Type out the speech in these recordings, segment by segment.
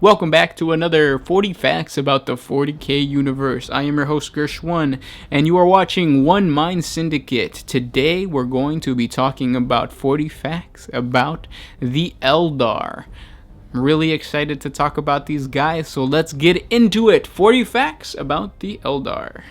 Welcome back to another 40 Facts about the 40k universe. I am your host Gershwin, and you are watching One Mind Syndicate. Today we're going to be talking about 40 facts about the Eldar. I'm really excited to talk about these guys, so let's get into it. 40 facts about the Eldar.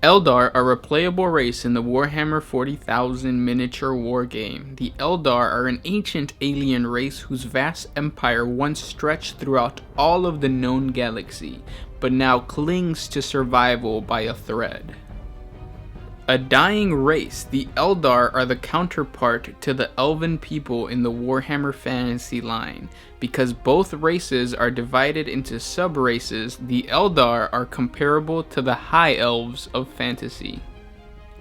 Eldar are a playable race in the Warhammer 40,000 miniature wargame. The Eldar are an ancient alien race whose vast empire once stretched throughout all of the known galaxy, but now clings to survival by a thread. A dying race, the Eldar are the counterpart to the elven people in the Warhammer fantasy line. Because both races are divided into sub-races, the Eldar are comparable to the High Elves of fantasy.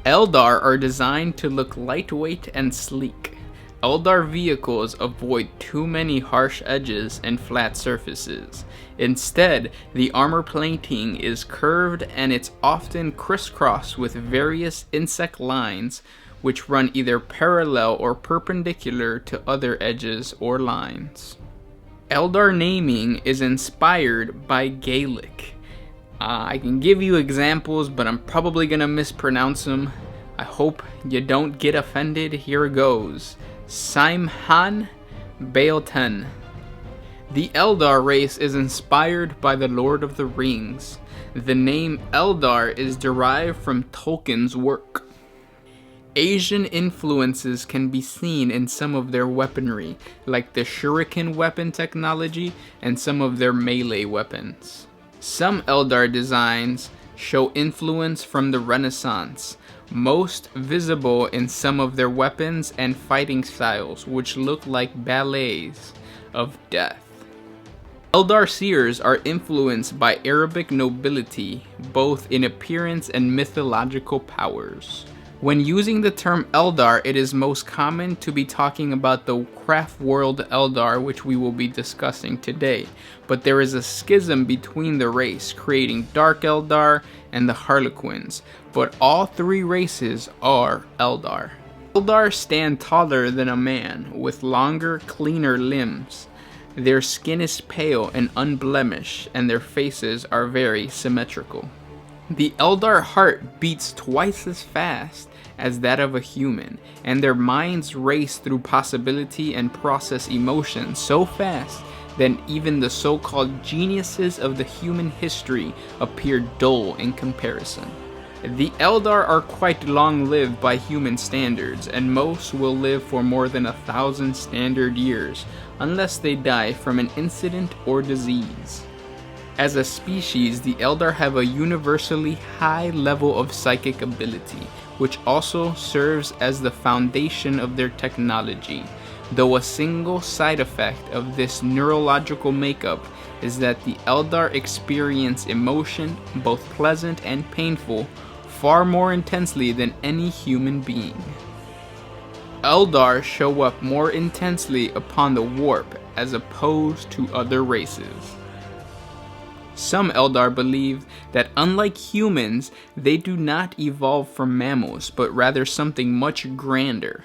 Eldar are designed to look lightweight and sleek. Eldar vehicles avoid too many harsh edges and flat surfaces. Instead, the armor plating is curved and it's often crisscrossed with various insect lines which run either parallel or perpendicular to other edges or lines. Eldar naming is inspired by Gaelic. I can give you examples, but I'm probably gonna mispronounce them. I hope you don't get offended. Here goes. Simhan Bealtan. The Eldar race is inspired by the Lord of the Rings. The name Eldar is derived from Tolkien's work. Asian influences can be seen in some of their weaponry, like the shuriken weapon technology and some of their melee weapons. Some Eldar designs show influence from the Renaissance, most visible in some of their weapons and fighting styles, which look like ballets of death. Eldar seers are influenced by Arabic nobility, both in appearance and mythological powers. When using the term Eldar, it is most common to be talking about the craft world Eldar, which we will be discussing today. But there is a schism between the race, creating Dark Eldar and the Harlequins. But all three races are Eldar. Eldar stand taller than a man, with longer, cleaner limbs. Their skin is pale and unblemished, and their faces are very symmetrical. The Eldar heart beats twice as fast as that of a human, and their minds race through possibility and process emotions so fast that even the so-called geniuses of the human history appear dull in comparison. The Eldar are quite long-lived by human standards, and most will live for more than 1,000 standard years, unless they die from an incident or disease. As a species, the Eldar have a universally high level of psychic ability, which also serves as the foundation of their technology, though a single side effect of this neurological makeup is that the Eldar experience emotion, both pleasant and painful, far more intensely than any human being. Eldar show up more intensely upon the warp as opposed to other races. Some Eldar believe that unlike humans, they do not evolve from mammals, but rather something much grander.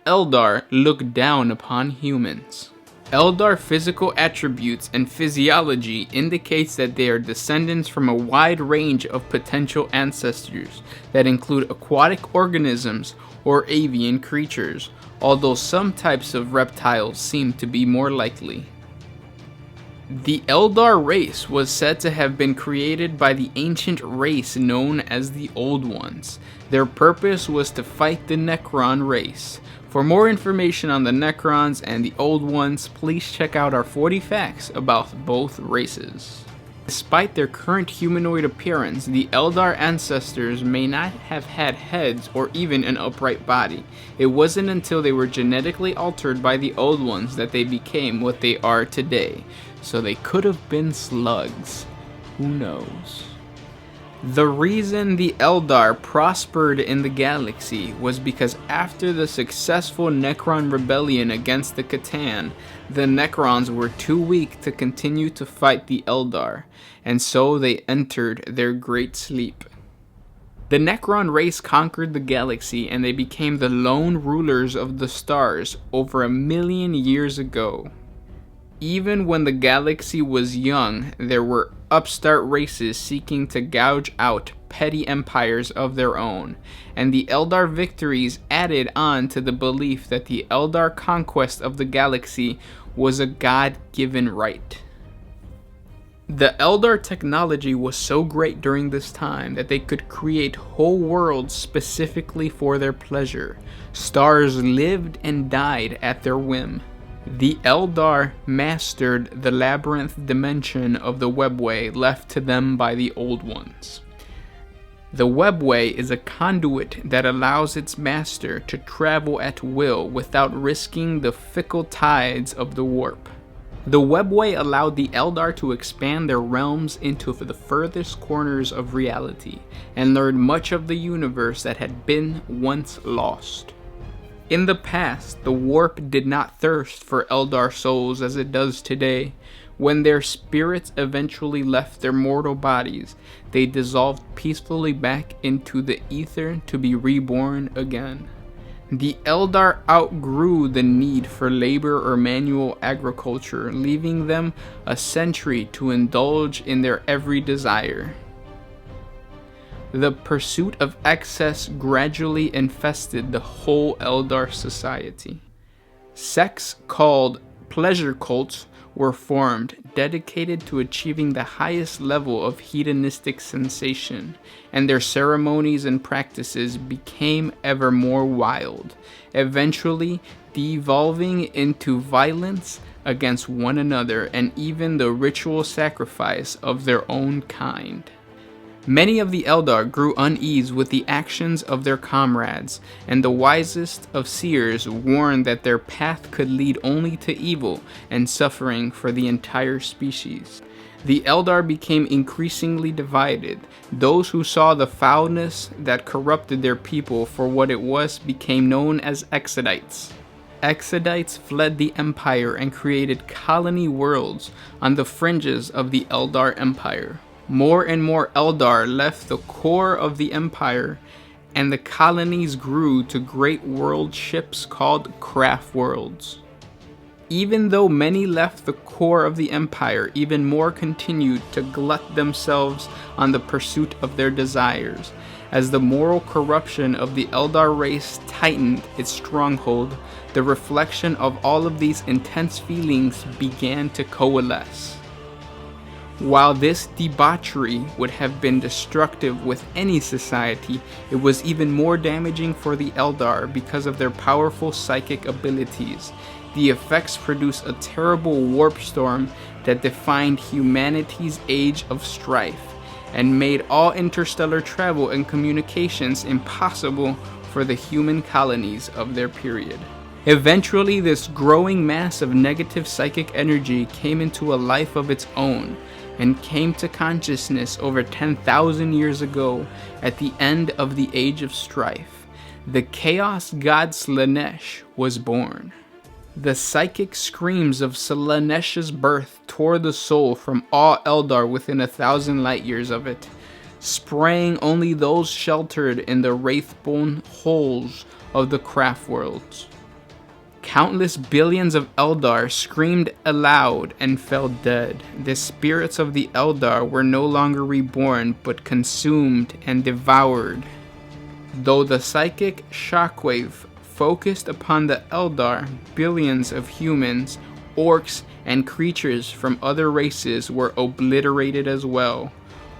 Eldar look down upon humans. Eldar physical attributes and physiology indicates that they are descendants from a wide range of potential ancestors that include aquatic organisms or avian creatures, although some types of reptiles seem to be more likely. The Eldar race was said to have been created by the ancient race known as the Old Ones. Their purpose was to fight the Necron race. For more information on the Necrons and the Old Ones, please check out our 40 facts about both races. Despite their current humanoid appearance, the Eldar ancestors may not have had heads or even an upright body. It wasn't until they were genetically altered by the Old Ones that they became what they are today. So they could have been slugs. Who knows? The reason the Eldar prospered in the galaxy was because after the successful Necron rebellion against the Catan, the Necrons were too weak to continue to fight the Eldar, and so they entered their great sleep. The Necron race conquered the galaxy and they became the lone rulers of the stars over 1,000,000 years ago. Even when the galaxy was young, there were upstart races seeking to gouge out petty empires of their own, and the Eldar victories added on to the belief that the Eldar conquest of the galaxy was a God-given right. The Eldar technology was so great during this time that they could create whole worlds specifically for their pleasure. Stars lived and died at their whim. The Eldar mastered the labyrinth dimension of the webway left to them by the Old Ones. The webway is a conduit that allows its master to travel at will without risking the fickle tides of the warp. The webway allowed the Eldar to expand their realms into the furthest corners of reality and learn much of the universe that had been once lost. In the past, the warp did not thirst for Eldar souls as it does today. When their spirits eventually left their mortal bodies, they dissolved peacefully back into the ether to be reborn again. The Eldar outgrew the need for labor or manual agriculture, leaving them a century to indulge in their every desire. The pursuit of excess gradually infested the whole Eldar society. Sects called pleasure cults were formed, dedicated to achieving the highest level of hedonistic sensation, and their ceremonies and practices became ever more wild, eventually devolving into violence against one another and even the ritual sacrifice of their own kind. Many of the Eldar grew unease with the actions of their comrades, and the wisest of seers warned that their path could lead only to evil and suffering for the entire species. The Eldar became increasingly divided. Those who saw the foulness that corrupted their people for what it was became known as Exudates. Exudates fled the Empire and created colony worlds on the fringes of the Eldar Empire. More and more Eldar left the core of the Empire, and the colonies grew to great world ships called craft worlds. Even though many left the core of the Empire, even more continued to glut themselves on the pursuit of their desires. As the moral corruption of the Eldar race tightened its stronghold, the reflection of all of these intense feelings began to coalesce. While this debauchery would have been destructive with any society, it was even more damaging for the Eldar because of their powerful psychic abilities. The effects produced a terrible warp storm that defined humanity's age of strife and made all interstellar travel and communications impossible for the human colonies of their period. Eventually, this growing mass of negative psychic energy came into a life of its own, and came to consciousness over 10,000 years ago at the end of the Age of Strife. The chaos god Slaanesh was born. The psychic screams of Slaanesh's birth tore the soul from all Eldar within 1,000 light years of it, spraying only those sheltered in the wraithbone holes of the craft worlds. Countless billions of Eldar screamed aloud and fell dead. The spirits of the Eldar were no longer reborn, but consumed and devoured. Though the psychic shockwave focused upon the Eldar, billions of humans, orcs, and creatures from other races were obliterated as well.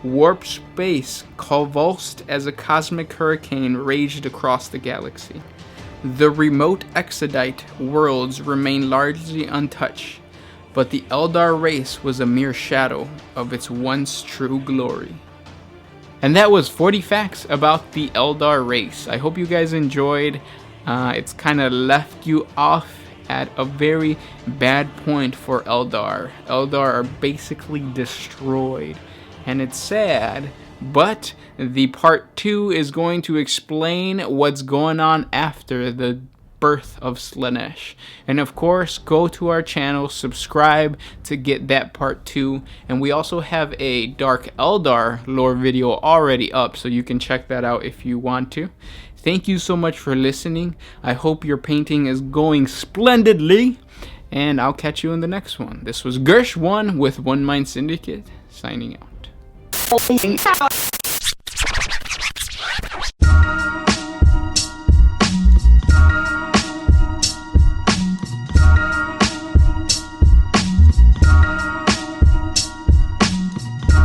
Warp space convulsed as a cosmic hurricane raged across the galaxy. The remote Exudate worlds remained largely untouched, but the Eldar race was a mere shadow of its once true glory. And that was 40 facts about the Eldar race. I hope you guys enjoyed. It's kind of left you off at a very bad point for Eldar. Eldar are basically destroyed, and it's sad. But the part 2 is going to explain what's going on after the birth of Slaanesh. And of course, go to our channel, subscribe to get that part 2. And we also have a Dark Eldar lore video already up, so you can check that out if you want to. Thank you so much for listening. I hope your painting is going splendidly. and I'll catch you in the next one. This was Gersh1 with One Mind Syndicate, signing out.